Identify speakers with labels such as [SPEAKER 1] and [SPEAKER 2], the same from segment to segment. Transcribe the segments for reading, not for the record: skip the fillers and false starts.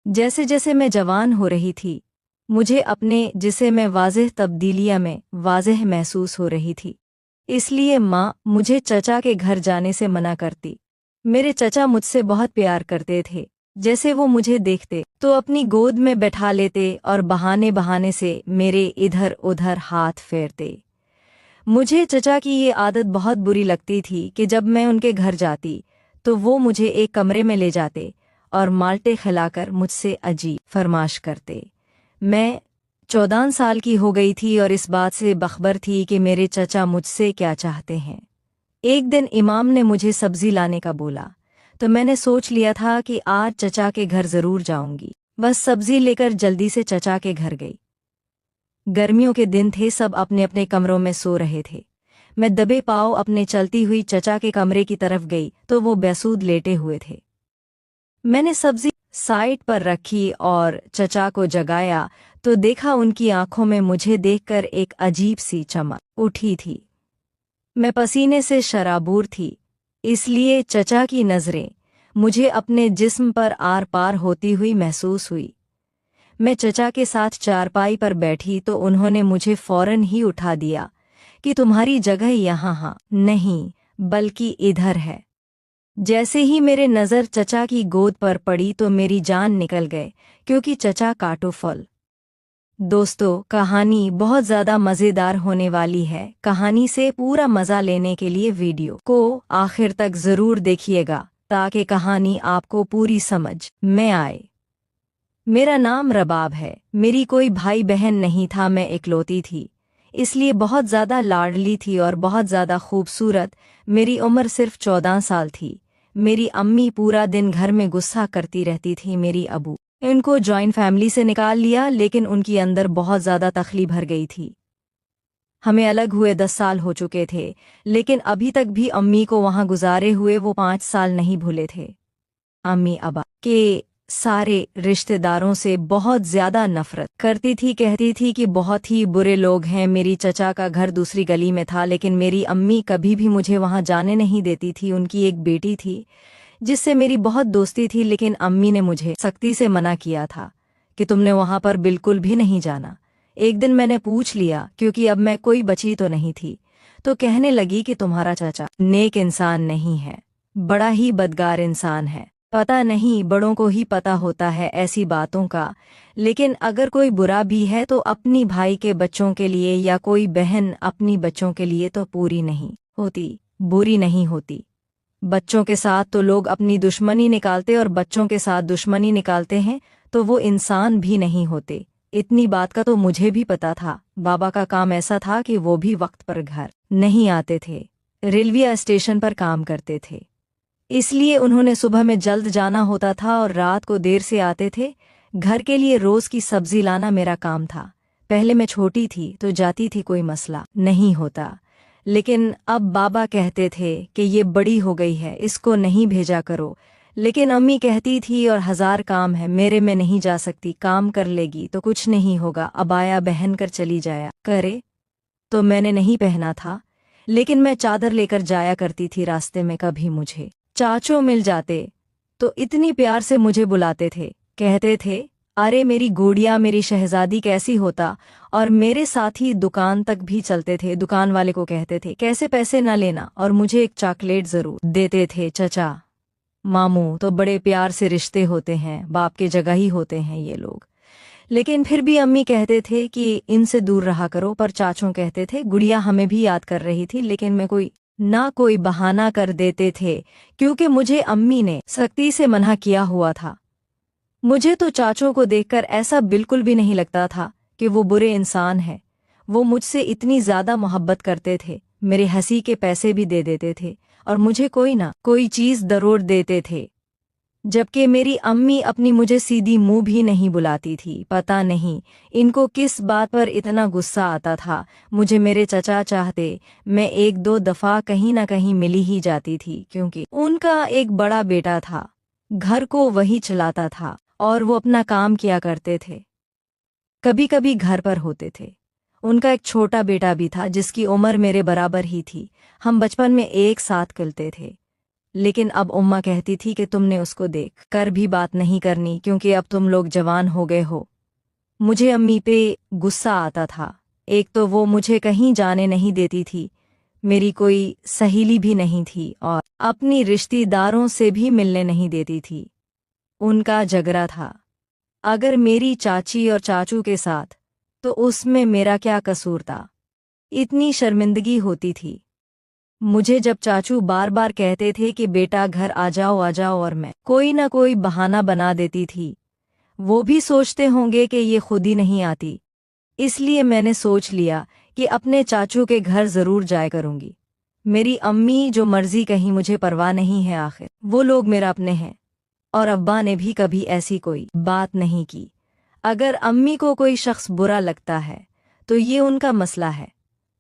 [SPEAKER 1] जैसे जैसे मैं जवान हो रही थी, मुझे अपने जिसे मैं वाज़ेह तब्दीलियां में वाज़ेह महसूस हो रही थी। इसलिए माँ मुझे चचा के घर जाने से मना करती। मेरे चचा मुझसे बहुत प्यार करते थे। जैसे वो मुझे देखते तो अपनी गोद में बैठा लेते और बहाने बहाने से मेरे इधर उधर हाथ फेरते। मुझे चचा की ये आदत बहुत बुरी लगती थी कि जब मैं उनके घर जाती तो वो मुझे एक कमरे में ले जाते और माल्टे खिलाकर मुझसे अजीब फरमाश करते। मैं 14 साल की हो गई थी और इस बात से बखबर थी कि मेरे चचा मुझसे क्या चाहते हैं। एक दिन इमाम ने मुझे सब्जी लाने का बोला, तो मैंने सोच लिया था कि आज चचा के घर जरूर जाऊंगी। बस सब्जी लेकर जल्दी से चचा के घर गई। गर्मियों के दिन थे, सब अपने अपने कमरों में सो रहे थे। मैं दबे पाँव अपने चलती हुई चचा के कमरे की तरफ गई तो वो बेसुध लेटे हुए थे। मैंने सब्जी साइड पर रखी और चचा को जगाया तो देखा उनकी आंखों में मुझे देखकर एक अजीब सी चमक उठी थी। मैं पसीने से शराबूर थी, इसलिए चचा की नज़रें मुझे अपने जिस्म पर आर पार होती हुई महसूस हुई। मैं चचा के साथ चारपाई पर बैठी तो उन्होंने मुझे फौरन ही उठा दिया कि तुम्हारी जगह यहाँ नहीं बल्कि इधर है। जैसे ही मेरे नज़र चचा की गोद पर पड़ी तो मेरी जान निकल गए, क्योंकि चचा काटो फल। दोस्तों, कहानी बहुत ज़्यादा मज़ेदार होने वाली है। कहानी से पूरा मज़ा लेने के लिए वीडियो को आखिर तक ज़रूर देखिएगा ताकि कहानी आपको पूरी समझ में आए। मेरा नाम रबाब है। मेरी कोई भाई बहन नहीं था, मैं इकलौती थी, इसलिए बहुत ज़्यादा लाडली थी और बहुत ज़्यादा खूबसूरत। मेरी उम्र सिर्फ 14 साल थी। मेरी अम्मी पूरा दिन घर में गुस्सा करती रहती थी। मेरी अबू इनको जॉइंट फैमिली से निकाल लिया, लेकिन उनकी अंदर बहुत ज़्यादा तकलीफ भर गई थी। हमें अलग हुए 10 साल हो चुके थे, लेकिन अभी तक भी अम्मी को वहाँ गुजारे हुए वो 5 साल नहीं भूले थे। अम्मी अबा के सारे रिश्तेदारों से बहुत ज्यादा नफरत करती थी। कहती थी कि बहुत ही बुरे लोग हैं। मेरी चचा का घर दूसरी गली में था, लेकिन मेरी अम्मी कभी भी मुझे वहां जाने नहीं देती थी। उनकी एक बेटी थी जिससे मेरी बहुत दोस्ती थी, लेकिन अम्मी ने मुझे सख्ती से मना किया था कि तुमने वहां पर बिल्कुल भी नहीं जाना। एक दिन मैंने पूछ लिया, क्योंकि अब मैं कोई बची तो नहीं थी, तो कहने लगी कि तुम्हारा चाचा नेक इंसान नहीं है, बड़ा ही बदकार इंसान है। पता नहीं, बड़ों को ही पता होता है ऐसी बातों का। लेकिन अगर कोई बुरा भी है तो अपनी भाई के बच्चों के लिए, या कोई बहन अपनी बच्चों के लिए तो पूरी नहीं होती, बुरी नहीं होती। बच्चों के साथ तो लोग अपनी दुश्मनी निकालते और बच्चों के साथ दुश्मनी निकालते हैं तो वो इंसान भी नहीं होते। इतनी बात का तो मुझे भी पता था। बाबा का काम ऐसा था कि वो भी वक्त पर घर नहीं आते थे, रेलवे स्टेशन पर काम करते थे, इसलिए उन्होंने सुबह में जल्द जाना होता था और रात को देर से आते थे। घर के लिए रोज की सब्जी लाना मेरा काम था। पहले मैं छोटी थी तो जाती थी, कोई मसला नहीं होता, लेकिन अब बाबा कहते थे कि ये बड़ी हो गई है, इसको नहीं भेजा करो। लेकिन अम्मी कहती थी और 1000 काम है, मेरे में नहीं जा सकती, काम कर लेगी तो कुछ नहीं होगा, अबाया पहन कर चली जाया करे। तो मैंने नहीं पहना था, लेकिन मैं चादर लेकर जाया करती थी रास्ते में। कभी मुझे चाचो मिल जाते तो इतनी प्यार से मुझे बुलाते थे, कहते थे अरे मेरी गुड़िया, मेरी शहजादी कैसी होता। और मेरे साथ ही दुकान तक भी चलते थे। दुकान वाले को कहते थे कैसे पैसे न लेना, और मुझे एक चॉकलेट जरूर देते थे। चचा मामू तो बड़े प्यार से रिश्ते होते हैं, बाप के जगह ही होते हैं ये लोग। लेकिन फिर भी अम्मी कहते थे कि इनसे दूर रहा करो, पर चाचों कहते थे। गुड़िया हमें भी याद कर रही थी, लेकिन मैं कोई बहाना कर देते थे, क्योंकि मुझे अम्मी ने सख्ती से मना किया हुआ था। मुझे तो चाचों को देखकर ऐसा बिल्कुल भी नहीं लगता था कि वो बुरे इंसान हैं। वो मुझसे इतनी ज्यादा मोहब्बत करते थे, मेरे हंसी के पैसे भी दे देते थे और मुझे कोई ना कोई चीज जरूर देते थे। जबकि मेरी अम्मी अपनी मुझे सीधी मुंह भी नहीं बुलाती थी। पता नहीं इनको किस बात पर इतना गुस्सा आता था। मुझे मेरे चचा चाहते मैं 1-2 दफ़ा कहीं ना कहीं मिली ही जाती थी, क्योंकि उनका एक बड़ा बेटा था, घर को वही चलाता था और वो अपना काम किया करते थे। कभी कभी घर पर होते थे। उनका एक छोटा बेटा भी था जिसकी उम्र मेरे बराबर ही थी। हम बचपन में एक साथ खेलते थे। लेकिन अब उम्मा कहती थी कि तुमने उसको देख कर भी बात नहीं करनी क्योंकि अब तुम लोग जवान हो गए हो। मुझे अम्मी पे गुस्सा आता था। एक तो वो मुझे कहीं जाने नहीं देती थी, मेरी कोई सहेली भी नहीं थी और अपनी रिश्तेदारों से भी मिलने नहीं देती थी। उनका झगड़ा था अगर मेरी चाची और चाचू के साथ, तो उसमें मेरा क्या कसूर था। इतनी शर्मिंदगी होती थी मुझे जब चाचू बार बार कहते थे कि बेटा घर आ जाओ और मैं कोई ना कोई बहाना बना देती थी। वो भी सोचते होंगे कि ये खुद ही नहीं आती, इसलिए मैंने सोच लिया कि अपने चाचू के घर जरूर जाया करूंगी। मेरी अम्मी जो मर्जी कहीं मुझे परवाह नहीं है, आखिर वो लोग मेरा अपने हैं। और अब्बा ने भी कभी ऐसी कोई बात नहीं की। अगर अम्मी को कोई शख्स बुरा लगता है तो ये उनका मसला है,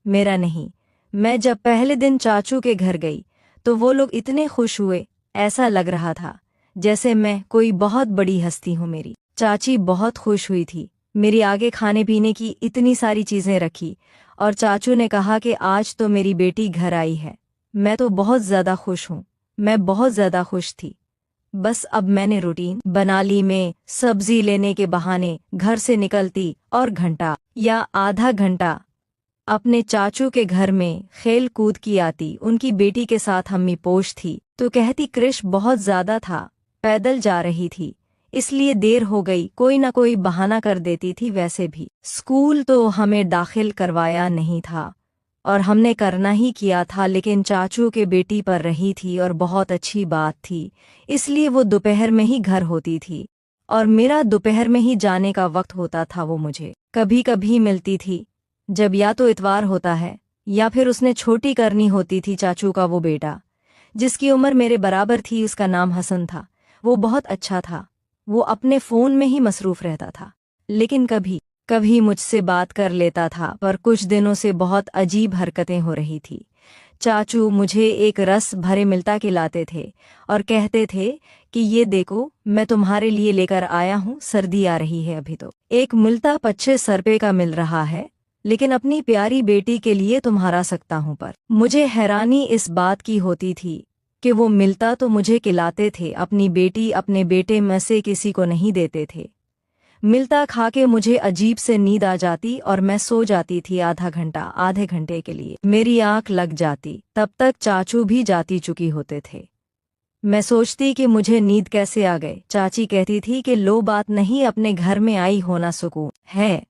[SPEAKER 1] मेरा नहीं। मैं जब पहले दिन चाचू के घर गई तो वो लोग इतने खुश हुए, ऐसा लग रहा था जैसे मैं कोई बहुत बड़ी हस्ती हूँ। मेरी चाची बहुत खुश हुई थी, मेरी आगे खाने पीने की इतनी सारी चीज़ें रखी और चाचू ने कहा कि आज तो मेरी बेटी घर आई है। मैं तो बहुत ज़्यादा खुश हूँ, मैं बहुत ज़्यादा खुश थी। बस अब मैंने रूटीन बना ली, मैं सब्जी लेने के बहाने घर से निकलती और घंटा या आधा घंटा अपने चाचू के घर में खेल कूद की आती। उनकी बेटी के साथ अम्मी पोश थी तो कहती क्रिश बहुत ज़्यादा था, पैदल जा रही थी इसलिए देर हो गई, कोई ना कोई बहाना कर देती थी। वैसे भी स्कूल तो हमें दाखिल करवाया नहीं था और हमने करना ही किया था, लेकिन चाचू के बेटी पर रही थी और बहुत अच्छी बात थी, इसलिए वो दोपहर में ही घर होती थी और मेरा दोपहर में ही जाने का वक्त होता था। वो मुझे कभी कभी मिलती थी जब या तो इतवार होता है या फिर उसने छोटी करनी होती थी। चाचू का वो बेटा जिसकी उम्र मेरे बराबर थी, उसका नाम हसन था, वो बहुत अच्छा था। वो अपने फ़ोन में ही मसरूफ़ रहता था, लेकिन कभी कभी मुझसे बात कर लेता था। पर कुछ दिनों से बहुत अजीब हरकतें हो रही थी। चाचू मुझे एक रस भरे मिल्टा खिलाते थे और कहते थे कि ये देखो मैं तुम्हारे लिए लेकर आया हूँ, सर्दी आ रही है, अभी तो एक मिल्टा 25 रुपये का मिल रहा है, लेकिन अपनी प्यारी बेटी के लिए तुम्हारा सकता हूँ। पर मुझे हैरानी इस बात की होती थी कि वो मिलता तो मुझे खिलाते थे, अपनी बेटी अपने बेटे में से किसी को नहीं देते थे। मिलता खा के मुझे अजीब से नींद आ जाती और मैं सो जाती थी। आधे घंटे के लिए मेरी आंख लग जाती, तब तक चाचू भी जाती चुकी होते थे। मैं सोचती कि मुझे नींद कैसे आ गए। चाची कहती थी कि लो बात नहीं, अपने घर में आई होना सुकून है,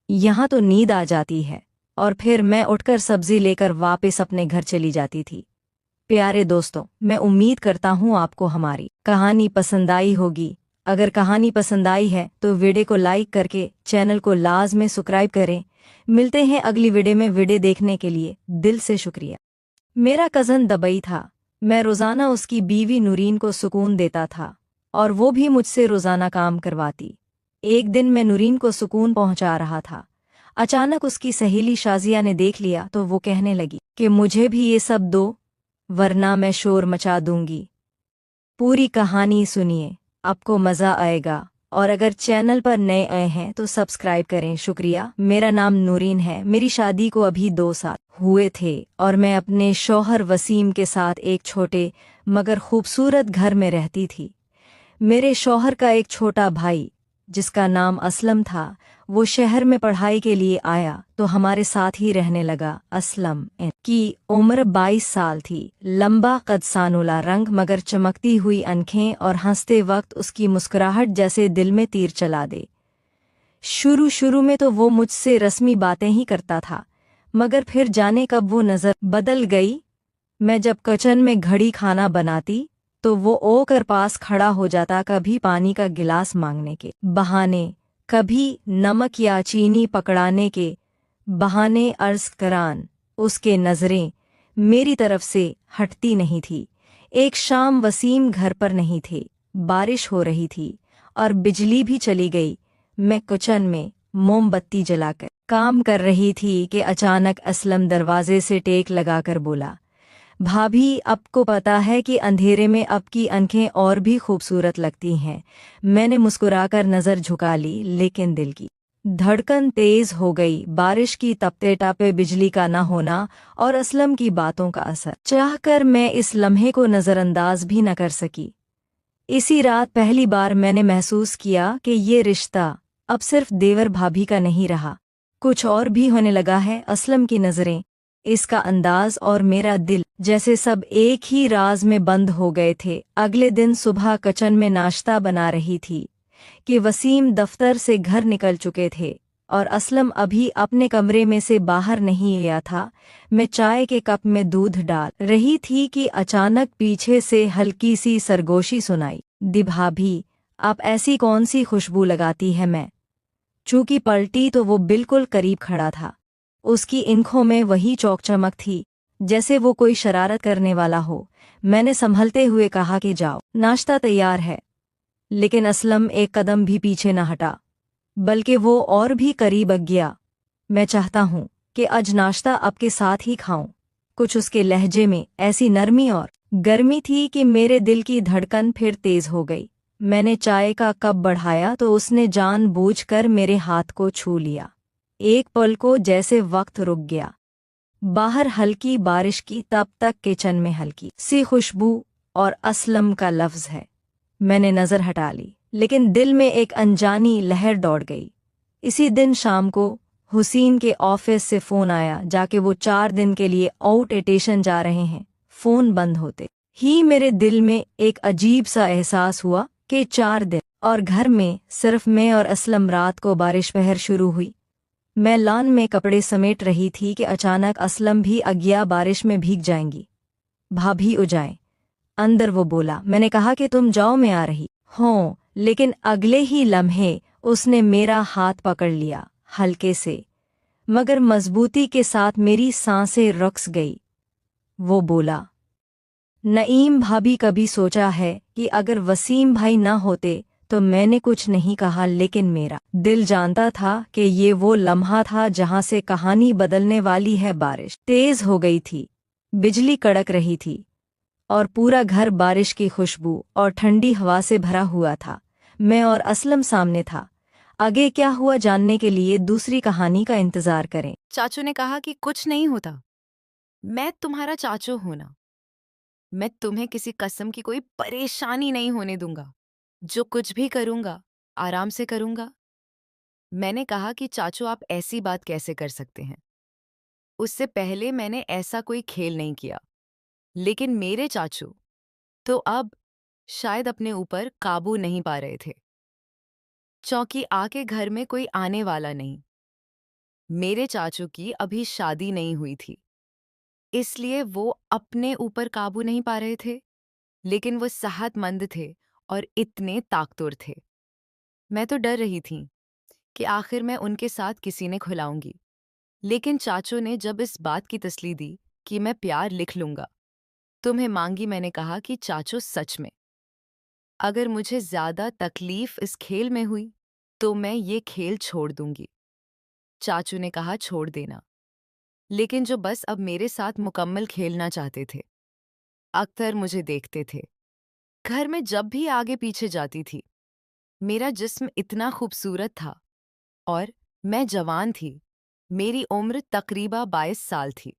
[SPEAKER 1] यहाँ तो नींद आ जाती है। और फिर मैं उठकर सब्जी लेकर वापस अपने घर चली जाती थी। प्यारे दोस्तों, मैं उम्मीद करता हूँ आपको हमारी कहानी पसंद आई होगी। अगर कहानी पसंद आई है तो वीडियो को लाइक करके चैनल को लाजमी सब्सक्राइब करें। मिलते हैं अगली वीडियो में। वीडियो देखने के लिए दिल से शुक्रिया। मेरा कज़न दुबई था, मैं रोज़ाना उसकी बीवी नूरीन को सुकून देता था और वो भी मुझसे रोज़ाना काम करवाती। एक दिन मैं नूरीन को सुकून पहुंचा रहा था, अचानक उसकी सहेली शाजिया ने देख लिया तो वो कहने लगी कि मुझे भी ये सब दो वरना मैं शोर मचा दूंगी। पूरी कहानी सुनिए, आपको मज़ा आएगा। और अगर चैनल पर नए आए हैं तो सब्सक्राइब करें। शुक्रिया। मेरा नाम नूरीन है, मेरी शादी को अभी 2 साल हुए थे और मैं अपने शौहर वसीम के साथ एक छोटे मगर खूबसूरत घर में रहती थी। मेरे शौहर का एक छोटा भाई जिसका नाम असलम था, वो शहर में पढ़ाई के लिए आया तो हमारे साथ ही रहने लगा। असलम की उम्र 22 साल थी, लंबा कद, सानुला रंग मगर चमकती हुई आंखें और हंसते वक्त उसकी मुस्कुराहट जैसे दिल में तीर चला दे। शुरू में तो वो मुझसे रस्मी बातें ही करता था, मगर फिर जाने कब वो नज़र बदल गई। मैं जब किचन में घड़ी खाना बनाती तो वो ओकर पास खड़ा हो जाता, कभी पानी का गिलास मांगने के बहाने, कभी नमक या चीनी पकड़ाने के बहाने अर्ज करान। उसके नज़रें मेरी तरफ से हटती नहीं थी। एक शाम वसीम घर पर नहीं थे, बारिश हो रही थी और बिजली भी चली गई। मैं किचन में मोमबत्ती जलाकर काम कर रही थी कि अचानक असलम दरवाजे से टेक लगाकर बोला, भाभी आपको पता है कि अंधेरे में आपकी आंखें और भी खूबसूरत लगती हैं। मैंने मुस्कुराकर नज़र झुका ली, लेकिन दिल की धड़कन तेज हो गई, बारिश की तपते टापे, बिजली का न होना और असलम की बातों का असर। चाहकर मैं इस लम्हे को नज़रअंदाज भी न कर सकी। इसी रात पहली बार मैंने महसूस किया कि ये रिश्ता अब सिर्फ देवर भाभी का नहीं रहा, कुछ और भी होने लगा है। असलम की नज़रें, इसका अंदाज और मेरा दिल जैसे सब एक ही राज में बंद हो गए थे। अगले दिन सुबह किचन में नाश्ता बना रही थी कि वसीम दफ्तर से घर निकल चुके थे और असलम अभी अपने कमरे में से बाहर नहीं आया था। मैं चाय के कप में दूध डाल रही थी कि अचानक पीछे से हल्की सी सरगोशी सुनाई। दी भाभी, आप ऐसी कौन सी खुशबू लगाती है? मैं चूंकि पलटी तो वो बिल्कुल करीब खड़ा था। उसकी आंखों में वही चौकचमक थी जैसे वो कोई शरारत करने वाला हो। मैंने संभलते हुए कहा कि जाओ, नाश्ता तैयार है। लेकिन असलम एक कदम भी पीछे न हटा, बल्कि वो और भी करीब गया। मैं चाहता हूँ कि आज नाश्ता आपके साथ ही खाऊं। कुछ उसके लहजे में ऐसी नरमी और गर्मी थी कि मेरे दिल की धड़कन फिर तेज हो गई। मैंने चाय का कप बढ़ाया तो उसने जानबूझकर मेरे हाथ को छू लिया। एक पल को जैसे वक्त रुक गया। बाहर हल्की बारिश की, तब तक किचन में हल्की सी खुशबू और असलम का लफ्ज है। मैंने नज़र हटा ली, लेकिन दिल में एक अनजानी लहर दौड़ गई। इसी दिन शाम को हुसैन के ऑफिस से फ़ोन आया जाके वो 4 दिन के लिए आउट स्टेशन जा रहे हैं। फ़ोन बंद होते ही मेरे दिल में एक अजीब सा एहसास हुआ कि 4 दिन और घर में सिर्फ मैं और असलम। रात को बारिश पहर शुरू हुई। मैं लॉन में कपड़े समेट रही थी कि अचानक असलम भी अज्ञा बारिश में भीग जाएंगी। भाभी हो जाए अंदर, वो बोला। मैंने कहा कि तुम जाओ, मैं आ रही हूँ। लेकिन अगले ही लम्हे उसने मेरा हाथ पकड़ लिया, हल्के से मगर मजबूती के साथ। मेरी सांसें रुक गई। वो बोला, नईम भाभी, कभी सोचा है कि अगर वसीम भाई ना होते? तो मैंने कुछ नहीं कहा, लेकिन मेरा दिल जानता था कि ये वो लम्हा था जहां से कहानी बदलने वाली है। बारिश तेज हो गई थी, बिजली कड़क रही थी और पूरा घर बारिश की खुशबू और ठंडी हवा से भरा हुआ था। मैं और असलम सामने था। आगे क्या हुआ जानने के लिए दूसरी कहानी का इंतजार करें।
[SPEAKER 2] चाचू ने कहा कि कुछ नहीं होता, मैं तुम्हारा चाचू हूं ना। मैं तुम्हें किसी कसम की कोई परेशानी नहीं होने दूंगा। जो कुछ भी करूंगा आराम से करूंगा। मैंने कहा कि चाचू, आप ऐसी बात कैसे कर सकते हैं? उससे पहले मैंने ऐसा कोई खेल नहीं किया। लेकिन मेरे चाचू तो अब शायद अपने ऊपर काबू नहीं पा रहे थे। चौंकी आके घर में कोई आने वाला नहीं। मेरे चाचू की अभी शादी नहीं हुई थी, इसलिए वो अपने ऊपर काबू नहीं पा रहे थे। लेकिन वो सेहतमंद थे और इतने ताकतवर थे। मैं तो डर रही थी कि आखिर मैं उनके साथ किसी ने खुलाऊंगी। लेकिन चाचू ने जब इस बात की तसल्ली दी कि मैं प्यार लिख लूंगा, तुम्हें मांगी, मैंने कहा कि चाचू, सच में अगर मुझे ज्यादा तकलीफ इस खेल में हुई तो मैं ये खेल छोड़ दूंगी। चाचू ने कहा, छोड़ देना। लेकिन जो बस अब मेरे साथ मुकम्मल खेलना चाहते थे। अख्तर मुझे देखते थे। घर में जब भी आगे पीछे जाती थी, मेरा जिस्म इतना खूबसूरत था और मैं जवान थी। मेरी उम्र तकरीबा 22 साल थी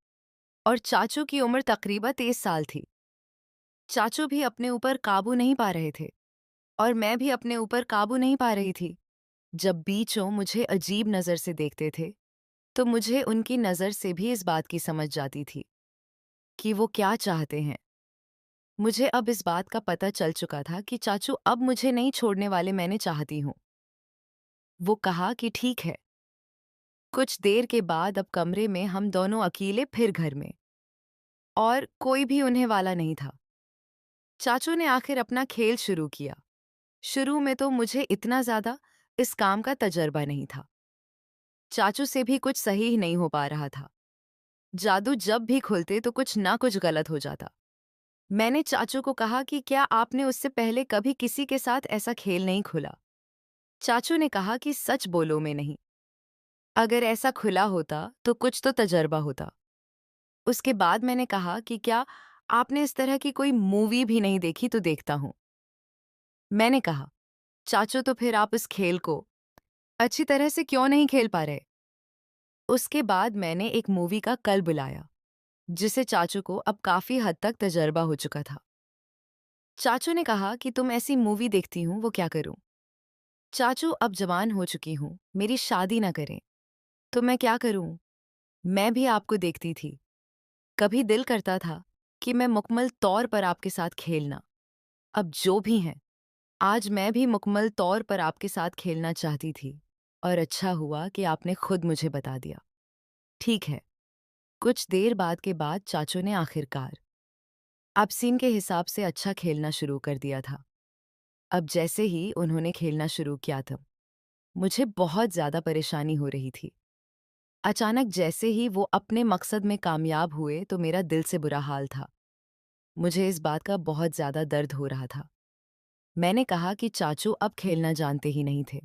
[SPEAKER 2] और चाचू की उम्र तकरीबा 23 साल थी। चाचू भी अपने ऊपर काबू नहीं पा रहे थे और मैं भी अपने ऊपर काबू नहीं पा रही थी। जब बीचों मुझे अजीब नज़र से देखते थे तो मुझे उनकी नज़र से भी इस बात की समझ जाती थी कि वो क्या चाहते हैं। मुझे अब इस बात का पता चल चुका था कि चाचू अब मुझे नहीं छोड़ने वाले, मैंने चाहती हूँ। वो कहा कि ठीक है। कुछ देर के बाद अब कमरे में हम दोनों अकेले, फिर घर में, और कोई भी उन्हें वाला नहीं था। चाचू ने आखिर अपना खेल शुरू किया। शुरू में तो मुझे इतना ज्यादा इस काम का तजर्बा नहीं था। चाचू से भी कुछ सही नहीं हो पा रहा था। जादू जब भी खुलते तो कुछ ना कुछ गलत हो जाता। मैंने चाचू को कहा कि क्या आपने उससे पहले कभी किसी के साथ ऐसा खेल नहीं खुला? चाचू ने कहा कि सच बोलो, मैं नहीं। अगर ऐसा खुला होता तो कुछ तो तजर्बा होता। उसके बाद मैंने कहा कि क्या आपने इस तरह की कोई मूवी भी नहीं देखी? तो देखता हूं। मैंने कहा, चाचू, तो फिर आप इस खेल को अच्छी तरह से क्यों नहीं खेल पा रहे? उसके बाद मैंने एक मूवी का कल बुलाया, जिसे चाचू को अब काफी हद तक तजर्बा हो चुका था। चाचू ने कहा कि तुम ऐसी मूवी देखती हूँ, वो क्या करूं? चाचू, अब जवान हो चुकी हूँ, मेरी शादी ना करें तो मैं क्या करूं? मैं भी आपको देखती थी, कभी दिल करता था कि मैं मुकम्मल तौर पर आपके साथ खेलना। अब जो भी है, आज मैं भी मुकम्मल तौर पर आपके साथ खेलना चाहती थी, और अच्छा हुआ कि आपने खुद मुझे बता दिया। ठीक है। कुछ देर के बाद चाचू ने आखिरकार अब सीन के हिसाब से अच्छा खेलना शुरू कर दिया था। अब जैसे ही उन्होंने खेलना शुरू किया था, मुझे बहुत ज़्यादा परेशानी हो रही थी। अचानक जैसे ही वो अपने मकसद में कामयाब हुए तो मेरा दिल से बुरा हाल था। मुझे इस बात का बहुत ज़्यादा दर्द हो रहा था। मैंने कहा कि चाचू अब खेलना जानते ही नहीं थे,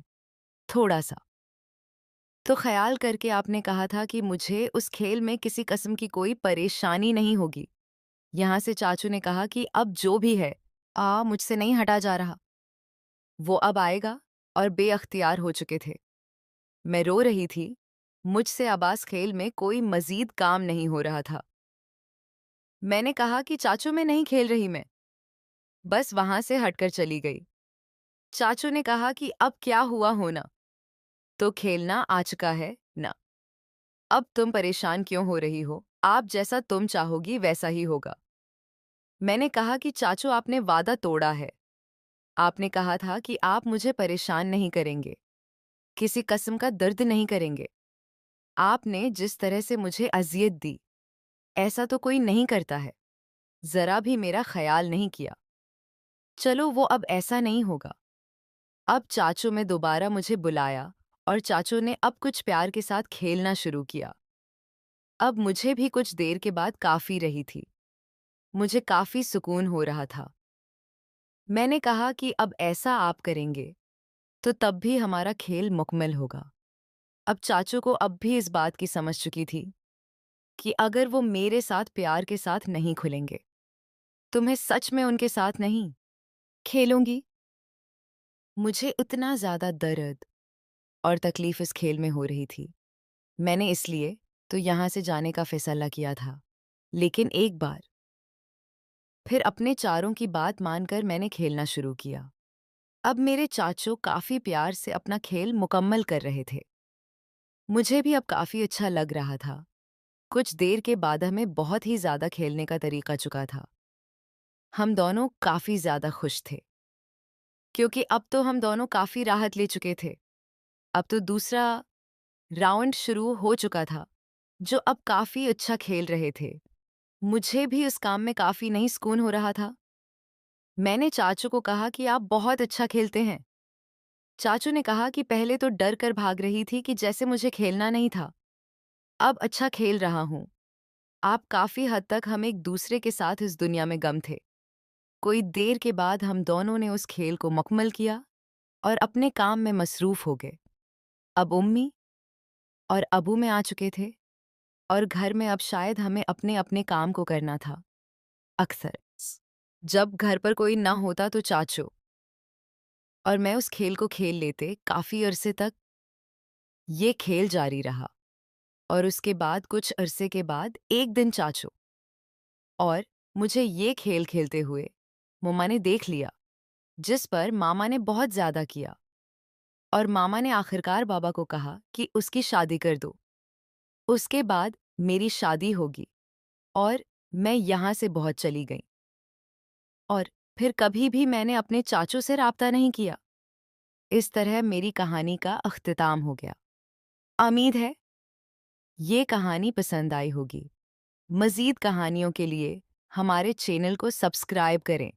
[SPEAKER 2] थोड़ा-सा। तो ख़्याल करके आपने कहा था कि मुझे उस खेल में किसी किस्म की कोई परेशानी नहीं होगी। यहाँ से चाचू ने कहा कि अब जो भी है, मुझसे नहीं हटा जा रहा। वो अब आएगा, और बेअख्तियार हो चुके थे। मैं रो रही थी, मुझसे अब खेल में कोई मज़ीद काम नहीं हो रहा था। मैंने कहा कि चाचू, मैं नहीं खेल रही मैं। बस वहाँ से हटकर चली गई। चाचू ने कहा कि अब क्या हुआ होना, तो खेलना आ चुका है ना। अब तुम परेशान क्यों हो रही हो? आप जैसा तुम चाहोगी वैसा ही होगा। मैंने कहा कि चाचू, आपने वादा तोड़ा है। आपने कहा था कि आप मुझे परेशान नहीं करेंगे, किसी किस्म का दर्द नहीं करेंगे। आपने जिस तरह से मुझे अज़ियत दी, ऐसा तो कोई नहीं करता है। ज़रा भी मेरा ख़याल नहीं किया। चलो, वो अब ऐसा नहीं होगा। अब चाचू ने दोबारा मुझे बुलाया, और चाचू ने अब कुछ प्यार के साथ खेलना शुरू किया। अब मुझे भी कुछ देर के बाद काफ़ी रही थी। मुझे काफ़ी सुकून हो रहा था। मैंने कहा कि अब ऐसा आप करेंगे, तो तब भी हमारा खेल मुकम्मल होगा। अब चाचू को अब भी इस बात की समझ चुकी थी कि अगर वो मेरे साथ प्यार के साथ नहीं खुलेंगे, तो मैं सच में उनके साथ नहीं खेलूंगी। मुझे इतना ज़्यादा दर्द और तकलीफ इस खेल में हो रही थी। मैंने इसलिए तो यहाँ से जाने का फैसला किया था। लेकिन एक बार फिर अपने चारों की बात मानकर मैंने खेलना शुरू किया। अब मेरे चाचू काफ़ी प्यार से अपना खेल मुकम्मल कर रहे थे। मुझे भी अब काफ़ी अच्छा लग रहा था। कुछ देर के बाद हमें बहुत ही ज़्यादा खेलने का तरीका चुका था। हम दोनों काफ़ी ज़्यादा खुश थे, क्योंकि अब तो हम दोनों काफ़ी राहत ले चुके थे। अब तो दूसरा राउंड शुरू हो चुका था, जो अब काफ़ी अच्छा खेल रहे थे। मुझे भी उस काम में काफ़ी नहीं सुकून हो रहा था। मैंने चाचू को कहा कि आप बहुत अच्छा खेलते हैं। चाचू ने कहा कि पहले तो डर कर भाग रही थी कि जैसे मुझे खेलना नहीं था। अब अच्छा खेल रहा हूँ। आप काफ़ी हद तक हम एक दूसरे के साथ इस दुनिया में गम थे। कोई देर के बाद हम दोनों ने उस खेल को मुकम्मल किया और अपने काम में मसरूफ़ हो गए। अब उम्मी और अबू में आ चुके थे, और घर में अब शायद हमें अपने-अपने काम को करना था। अक्सर जब घर पर कोई ना होता तो चाचू और मैं उस खेल को खेल लेते। काफ़ी अरसे तक ये खेल जारी रहा, और उसके बाद कुछ अरसे के बाद एक दिन चाचू और मुझे ये खेल खेलते हुए मम्मा ने देख लिया, जिस पर मामा ने बहुत ज़्यादा किया, और मामा ने आखिरकार बाबा को कहा कि उसकी शादी कर दो। उसके बाद मेरी शादी होगी, और मैं यहाँ से बहुत चली गई, और फिर कभी भी मैंने अपने चाचू से राब्ता नहीं किया। इस तरह मेरी कहानी का अख्तिताम हो गया। उम्मीद है ये कहानी पसंद आई होगी। मज़ीद कहानियों के लिए हमारे चैनल को सब्सक्राइब करें।